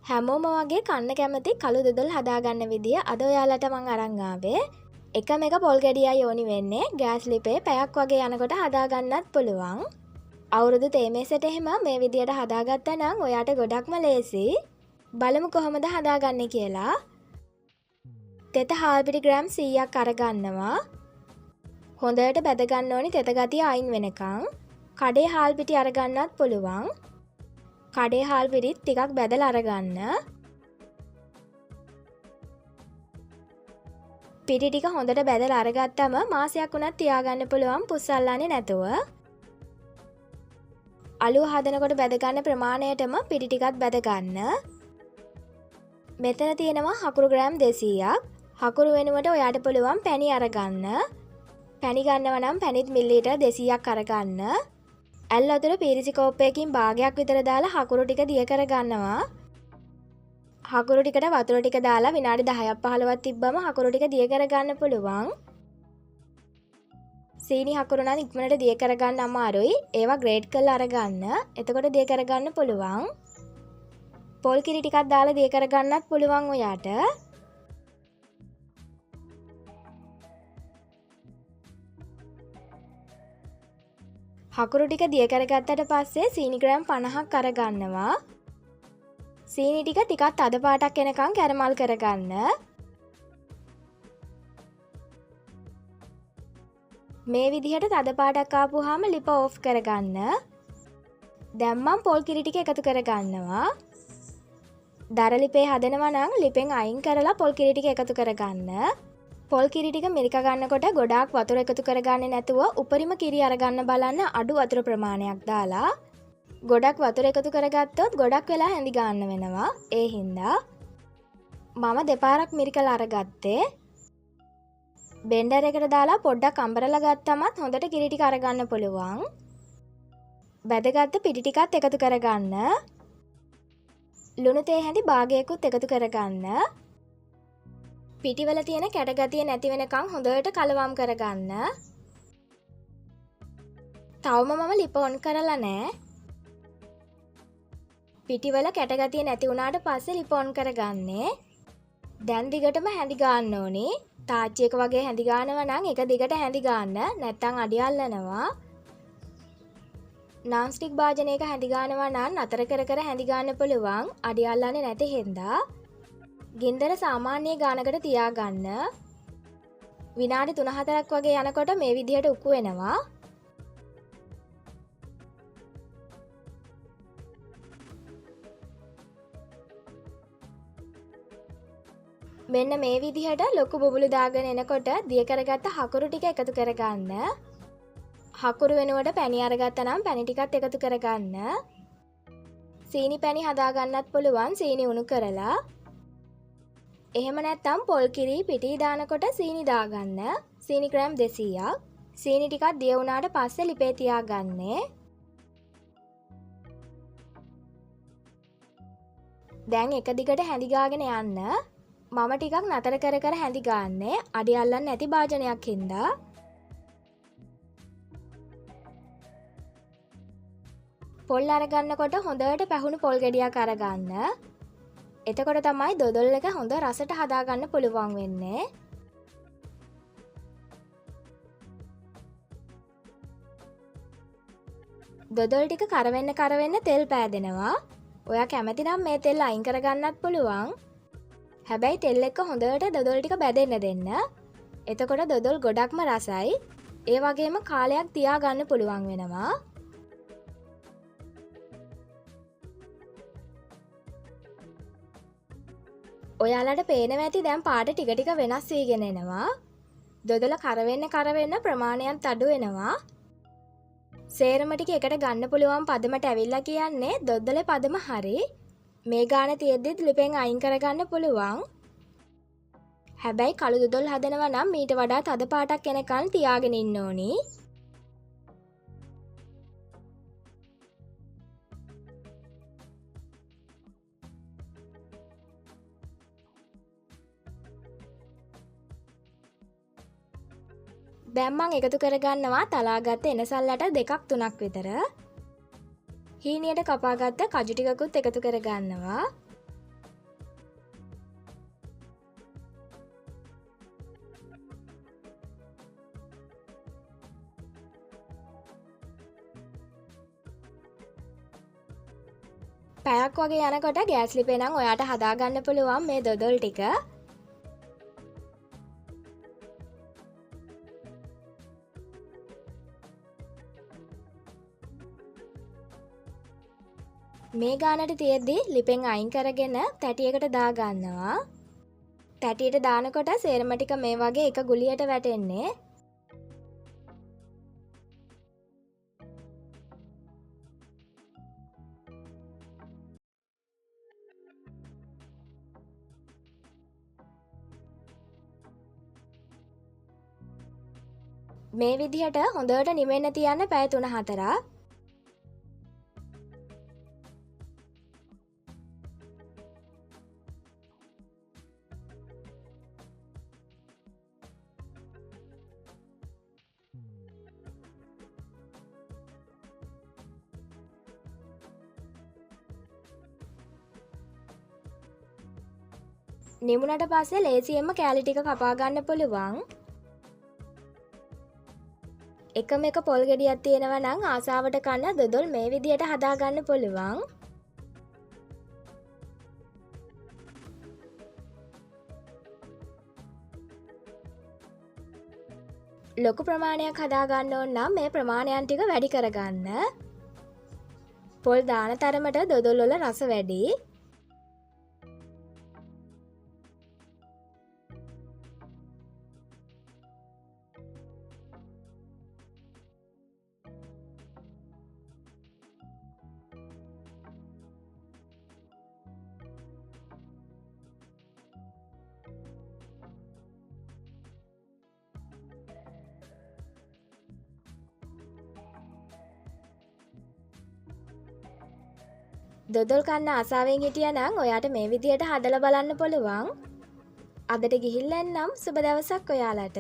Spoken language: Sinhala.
හැමෝම වගේ කන්න කැමති කළු දොඩොල් හදාගන්න විදිය අද ඔයාලට මං අරන් ආවේ. එකම එක පොල් ගෙඩියයි ඕනි වෙන්නේ. ගෑස් ලිපේ පැයක් වගේ යනකොට හදාගන්නත් පුළුවන්. අවුරුදු තේමේසෙට එහෙම මේ විදියට හදාගත්තා නම් ඔයාට ගොඩක්ම ලේසි. බලමු කොහොමද හදාගන්නේ කියලා. තෙත හාල් පිටි ග්‍රෑම් 100ක් අරගන්නවා. හොඳට බැද ගන්න ඕනි තෙත ගතිය අයින් වෙනකන්. කඩේ හාල් පිටි අරගන්නත් පුළුවන්. කඩේ හාල් පිටිත් ටිකක් බැදලා අරගන්න. පිටි ටික හොඳට බැදලා අරගත්තම මාසයක් උනත් තියාගන්න පුළුවන් පුස් අල්ලන්නේ නැතුව. අලුව හදනකොට බැද ගන්න ප්‍රමාණයටම පිටි ටිකත් බැද ගන්න. මෙතන තියෙනවා හකුරු ග්‍රෑම් 200ක්. හකුරු වෙනුවට ඔයාට පුළුවන් පැණි අරගන්න. පැණි ගන්නවා නම් පැණිත් මිලිලීටර් 200ක් අරගන්න. ඇල් වතුර පීරිසි කෝප්පයකින් භාගයක් විතර දාලා හකුරු ටික දිය කරගන්නවා. හකුරු ටිකට වතුර ටික දාලා විනාඩි 10ක් 15ක් තිබ්බම හකුරු ටික දිය කරගන්න පුළුවන්. සීනි හකුරු නම් ඉක්මනට දිය කරගන්න අමාරුයි. ඒවා ග්‍රේට් කරලා අරගන්න. එතකොට දිය කරගන්න පුළුවන්. පොල් කිරි ටිකක් දාලා දිය කරගන්නත් පුළුවන් ඔයාට. හකුරු ටික දිය කරගත්තට පස්සේ සීනි ග්‍රෑම් 50ක් අරගන්නවා. සීනි ටික ටිකක් තද පාටක් එනකන් කැරමල් කරගන්න. මේ විදිහට තද පාටක් ආපුවාම ලිප ඕෆ් කරගන්න. දැන් මම පොල් කිරි ටික එකතු කරගන්නවා. දර ලිපේ හදනවා නම් ලිපෙන් අයින් කරලා පොල් කිරි ටික එකතු කරගන්න. පොල් කිරි ටික මිරික ගන්නකොට ගොඩාක් වතුර එකතු කරගන්නේ නැතුව උපරිම කිරි අරගන්න බලන්න අඩු වතුර ප්‍රමාණයක් දාලා. ගොඩක් වතුර එකතු කරගත්තොත් ගොඩක් වෙලා හැඳි ගන්න වෙනවා. ඒ හින්දා මම දෙපාරක් මිරිකලා අරගත්තේ. බෙන්ඩර් එකට දාලා පොඩ්ඩක් අඹරලා ගත්තමත් හොඳට කිරි ටික අරගන්න පුළුවන්. බැදගත්ත පිටි ටිකත් එකතු කරගන්න. ලුණු තේ හැඳි භාගයකුත් එකතු කරගන්න. පිටිවල තියෙන කැට ගතිය නැති වෙනකන් හොඳට කලවම් කරගන්න. තවම මම ලිප ඔන් කරලා නැහැ. පිටිවල කැට ගතිය නැති වුණාට පස්සේ ලිප ඔන් කරගන්නේ. දැන් දිගටම හැඳි ගන්න ඕනේ. තාච්චියක වගේ හැඳි ගන්නවා නම් එක දිගට හැඳි ගන්න. නැත්තම් අඩි අල්ලනවා. non stick භාජනයක හැඳි ගන්නවා නම් නතර කර කර හැඳි ගන්න පුළුවන්. අඩි අල්ලන්නේ නැති හින්දා. ගින්දර සාමාන්‍ය ගානකට තියාගන්න. විනාඩි 3-4ක් වගේ යනකොට මේ විදිහට උක්කු වෙනවා. මෙන්න මේ විදිහට ලොකු බුබුලු දාගෙන එනකොට දිය කරගත්ත හකුරු ටික එකතු කරගන්න. හකුරු වෙනුවට පැණි අරගත්තා නම් පැණි ටිකත් එකතු කරගන්න. සීනි පැණි හදාගන්නත් පුළුවන් සීනි උණු කරලා. එහෙම නැත්නම් පොල් කිරි පිටි දානකොට සීනි දාගන්න. සීනි ග්‍රෑම් 200ක්. සීනි ටිකක් දිය වුණාට පස්සේ ලිපේ තියාගන්නේ. දැන් එක දිගට හැඳි ගාගෙන යන්න. මම ටිකක් නතර කර කර හැඳි ගන්නේ අඩි අල්ලන්නේ නැති භාජනයක් හින්දා. පොල් අරගන්නකොට හොඳට පැහුණු පොල් ගෙඩියක් අරගන්න. එතකොට තමයි දොඩොල් එක හොඳ රසට හදාගන්න පුළුවන් වෙන්නේ. දොඩොල් ටික කරවෙන්න තෙල් පෑදෙනවා. ඔයා කැමති නම් මේ තෙල් අයින් කරගන්නත් පුළුවන්. හැබැයි තෙල් එක්ක හොඳට දොඩොල් ටික බැදෙන්න දෙන්න. එතකොට දොඩොල් ගොඩක්ම රසයි. ඒ වගේම කාලයක් තියාගන්න පුළුවන් වෙනවා. ඔයාලට පේනවා ඇති දැන් පාට ටික ටික වෙනස් වීගෙන එනවා. දොඩොල කරවෙන්න ප්‍රමාණයත් අඩු වෙනවා. සේරම ටික එකට ගන්න පුළුවන් පදමට ඇවිල්ලා කියන්නේ දොඩොලේ පදම හරි. මේ ගාන තියෙද්දිත් ලිපෙන් අයින් කරගන්න පුළුවන්. හැබැයි කළු දොඩොල් හදනවා නම් මීට වඩා තද පාටක් එනකන් තියාගෙන ඉන්න ඕනි. දැන් මම එකතු කරගන්නවා තලාගත්ත එනසල්ලට 2-3ක් විතර. හීනියට කපාගත්ත කජු ටිකකුත් එකතු කරගන්නවා. පැයක් වගේ යනකොට ගෑස් ලිපේ නම් ඔයාට හදාගන්න පුළුවන් මේ දොඩොල් ටික. මේ ගානට තියෙද්දි ලිපෙන් අයින් කරගෙන තැටියකට දාගන්නවා. තැටියට දානකොට සේරම ටික මේ වගේ එක ගුලියට වැටෙන්නේ. මේ විදිහට හොඳට නිවෙන්න තියන්න පැය 3-4ක්. නිමුණට පස්සේ ලේසියෙන්ම කෑලි ටික කපා ගන්න පුළුවන්. එකම එක පොල් ගෙඩියක් තියෙනවා නම් ආසාවට කන්න දොඩොල් මේ විදියට හදා ගන්න පුළුවන්. ලොකු ප්‍රමාණයක් හදා ගන්න ඕන නම් මේ ප්‍රමාණයන් ටික වැඩි කරගන්න. පොල් දාන තරමට දොඩොල් වල රස වැඩි. දොඩොල් කන්න ආසාවෙන් හිටියනම් ඔයාට මේ විදියට හදලා බලන්න පුළුවන්. අදට ගිහිල්ලා එන්නම්. සුබ දවසක් ඔයාලට.